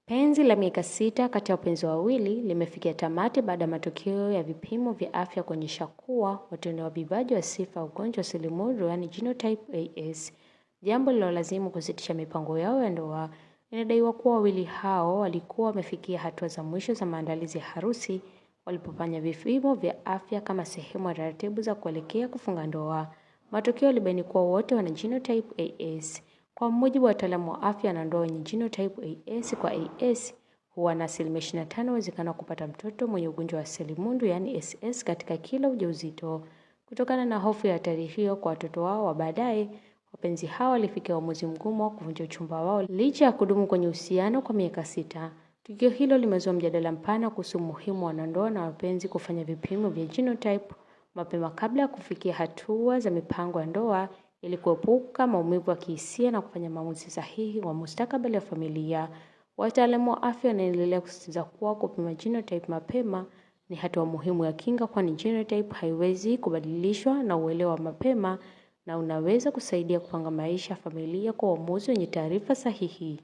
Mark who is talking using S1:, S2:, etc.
S1: Penzi la miaka 6 kati ya wapenzi wawili limefikia tamati baada ya matokeo ya vipimo vya afya kuonyesha kuwa wote ni wabebaji wa sifa ya ugonjwa wa selimundu yaani genotype AS, jambo lililolazimu kusitisha mipango yao ya ndoa. Inadaiwa kuwa wawili hao walikuwa wamefikia hatua za mwisho za maandalizi ya harusi walipofanya vipimo vya afya kama sehemu ya taratibu za kuelekea kufunga ndoa. Matokeo yalibaini kuwa wote wana genotype AS. Kwa mujibu wa wataalamu wa afya na ndoa wenye genotype AS kwa AS huwa na 25% uwezekano wa kupata mtoto mwenye ugonjwa wa selimundu yaani SS katika kila ujauzito. Kutokana na hofu ya hatari hiyo kwa watoto wao wa baadaye, wapenzi hao walifikia uamuzi mgumu wa kuvunja uchumba wao licha ya kudumu kwenye uhusiano kwa miaka 6. Tukio hilo limezua mjadala mpana kuhusu umuhimu wa wanandoa na wapenzi kufanya vipimo vya genotype mapema kabla ya kufikia hatua za mipango ya ndoa ili kuepuka maumivu ya kihisia na kufanya maamuzi sahihi wa mustakabali wa familia. Wataalamu wa afya wanaendelea kusisitiza kuwa kupima genotype mapema ni hatua muhimu ya kinga, kwani genotype haiwezi kubadilishwa na uelewa mapema na unaweza kusaidia kupanga maisha ya familia kwa uamuzi wenye taarifa sahihi.